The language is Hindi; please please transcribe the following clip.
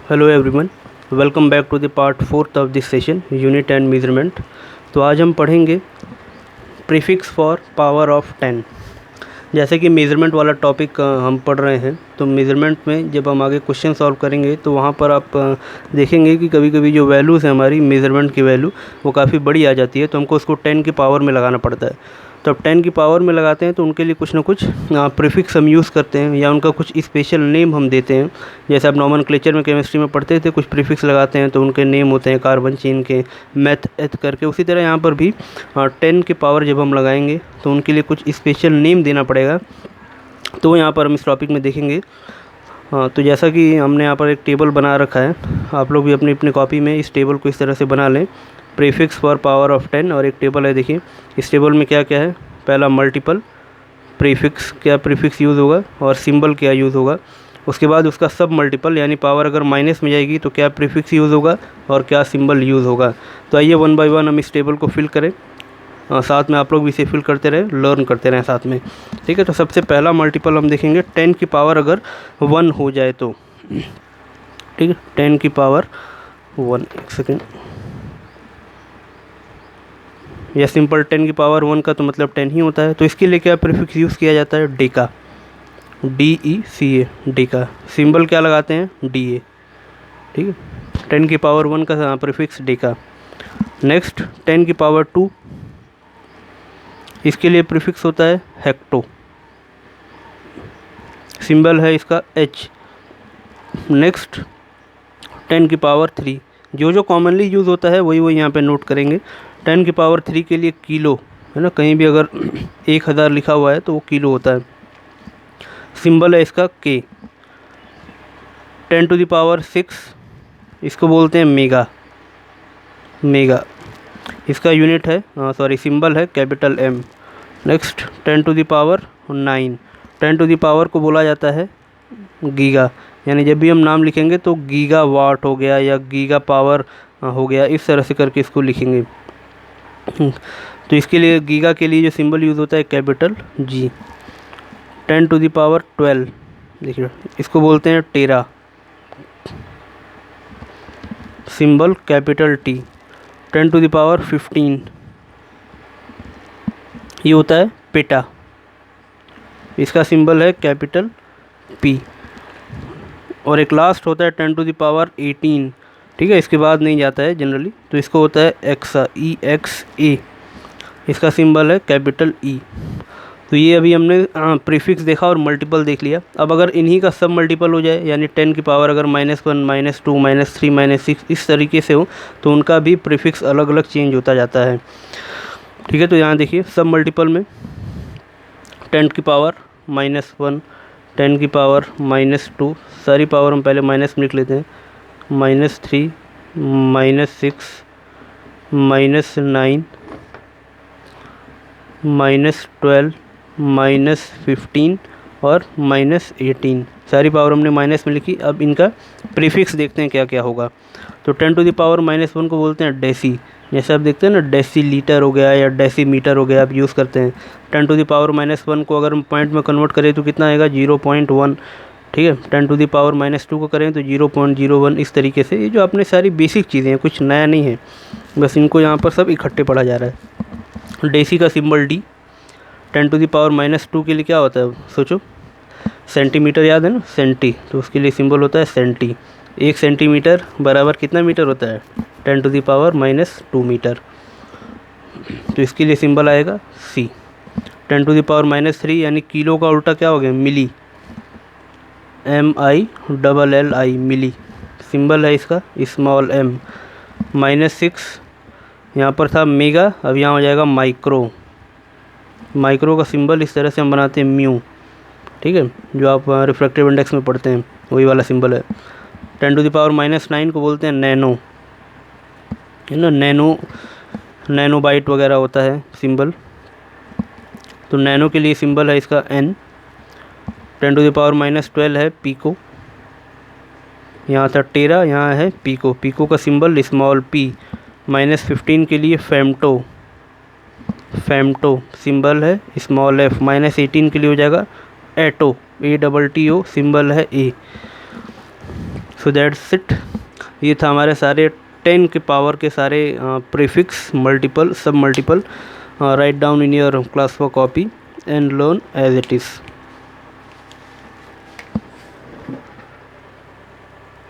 Hello everyone, welcome back to the part 4th of this session unit and measurement. तो आज हम पढ़ेंगे प्रीफिक्स फॉर पावर ऑफ 10। जैसे कि मेज़रमेंट वाला टॉपिक हम पढ़ रहे हैं, तो मेज़रमेंट में जब हम आगे क्वेश्चन सॉल्व करेंगे तो वहाँ पर आप देखेंगे कि कभी कभी जो वैल्यूज़ है हमारी मेज़रमेंट की वैल्यू वो काफ़ी बड़ी आ जाती है, तो हमको उसको 10 की पावर में लगाना पड़ता है। तो अब 10 की पावर में लगाते हैं तो उनके लिए कुछ ना कुछ प्रीफिक्स हम यूज़ करते हैं या उनका कुछ स्पेशल नेम हम देते हैं। जैसे आप नॉमेनक्लेचर में केमिस्ट्री में पढ़ते थे, कुछ प्रीफिक्स लगाते हैं तो उनके नेम होते हैं, कार्बन चेन के, मैथ एथ करके। उसी तरह यहाँ पर भी 10 की पावर जब हम लगाएंगे तो उनके लिए कुछ स्पेशल नेम देना पड़ेगा। तो यहाँ पर हम इस टॉपिक में देखेंगे। तो जैसा कि हमने यहाँ पर एक टेबल बना रखा है, आप लोग भी अपनी अपनी कॉपी में इस टेबल को इस तरह से बना लें। प्रीफिक्स फॉर पावर ऑफ 10 और एक टेबल है, देखिए इस टेबल में क्या क्या है। पहला मल्टीपल, प्रीफिक्स क्या प्रीफिक्स यूज़ होगा और सिंबल क्या यूज़ होगा। उसके बाद उसका सब मल्टीपल, यानी पावर अगर माइनस में जाएगी तो क्या प्रीफिक्स यूज़ होगा और क्या सिंबल यूज़ होगा। तो आइए वन बाय वन हम इस टेबल को फिल करें, साथ में आप लोग भी इसे फिल करते रहें, लर्न करते रहें साथ में, ठीक है। तो सबसे पहला मल्टीपल हम देखेंगे 10 की पावर अगर 1 हो जाए तो, ठीक है। 10 की पावर 1, एक सेकेंड, या सिंपल 10 की पावर 1 का तो मतलब 10 ही होता है। तो इसके लिए क्या प्रीफिक्स यूज़ किया जाता है, डेका, DECA, डेका। सिंबल क्या लगाते हैं, DA, ठीक है। 10 की पावर 1 का प्रीफिक्स डेका। नेक्स्ट 10 की पावर 2, इसके लिए प्रीफिक्स होता है हेक्टो, सिंबल है इसका H। नेक्स्ट 10 की पावर 3, जो जो कॉमनली यूज़ होता है वही वही यहाँ पे नोट करेंगे। 10 की पावर 3 के लिए किलो है ना, कहीं भी अगर 1000 लिखा हुआ है तो वो किलो होता है, सिंबल है इसका K। 10 टू द पावर 6, इसको बोलते हैं मेगा, मेगा इसका यूनिट है, सिंबल है capital M। Next 10 to the power 9, 10 to the power को बोला जाता है गीगा, यानी जब भी हम नाम लिखेंगे तो गीगा वाट हो गया या गीगा पावर हो गया, इस तरह से करके इसको लिखेंगे। तो इसके लिए गीगा के लिए जो सिंबल यूज़ होता है capital G। 10 to the power 12, देखिए इसको बोलते हैं tera, symbol capital T। 10 to the power 15, ये होता है पेटा, इसका सिंबल है कैपिटल P। और एक लास्ट होता है 10 टू द पावर 18, ठीक है, इसके बाद नहीं जाता है जनरली, तो इसको होता है एक्सा, EXA, इसका सिंबल है कैपिटल E। तो ये अभी हमने प्रीफिक्स देखा और मल्टीपल देख लिया। अब अगर इन्हीं का सब मल्टीपल हो जाए, यानी 10 की पावर अगर -1, -2, -3, -6 इस तरीके से हो, तो उनका भी प्रीफिक्स अलग अलग चेंज होता जाता है, ठीक है। तो यहाँ देखिए सब मल्टीपल में 10 की पावर -1, 10 की पावर -2, सारी पावर हम पहले माइनस में लिख लेते हैं, -3, -6, -9, -12, -15 और -18, सारी पावर हमने माइनस में लिखी। अब इनका प्रीफिक्स देखते हैं क्या क्या होगा। तो 10 टू द पावर -1 को बोलते हैं डेसी, जैसे आप देखते हैं ना डेसी लीटर हो गया या डेसी मीटर हो गया, आप यूज़ करते हैं। 10 टू द पावर -1 को अगर हम पॉइंट में कन्वर्ट करें तो कितना आएगा, 0.1, ठीक है। 10 टू द पावर -2 को करें तो 0.01, इस तरीके से। ये जो अपने सारी बेसिक चीज़ें हैं, कुछ नया नहीं है, बस इनको यहाँ पर सब इकट्ठे पढ़ा जा रहा है। डेसी का symbol D। 10 to the power -2 के लिए क्या होता है, सोचो, सेंटीमीटर याद है ना, सेंटी, तो उसके लिए सिंबल होता है सेंटी। 1 सेंटीमीटर बराबर कितना मीटर होता है, 10 टू द पावर -2 मीटर, तो इसके लिए सिंबल आएगा C। 10 टू द पावर -3, यानी किलो का उल्टा क्या हो गया, मिली, MILLI, मिली, सिंबल है इसका स्मॉल m। -6, यहाँ पर था मेगा, अब यहाँ हो जाएगा माइक्रो, माइक्रो का सिंबल इस तरह से हम बनाते हैं म्यू, ठीक है, जो आप रिफ्रैक्टिव इंडेक्स में पढ़ते हैं वही वाला सिंबल है। 10 टू द पावर -9 को बोलते हैं नैनो, है ना, नैनो बाइट वगैरह होता है सिंबल, तो नैनो के लिए सिंबल है इसका N। 10 टू द पावर -12 है पीको, यहाँ था टेरा, यहाँ है पीको, पीको का सिंबल स्मॉल p। -15 के लिए फेमटो, फेमटो सिंबल है स्मॉल f। -18 के लिए हो जाएगा एटो, ATTO, सिंबल है A। So that's it. ये था हमारे सारे 10 के पावर के सारे प्रीफिक्स, मल्टीपल, सब multiple. Write down in your class work copy and learn as it is.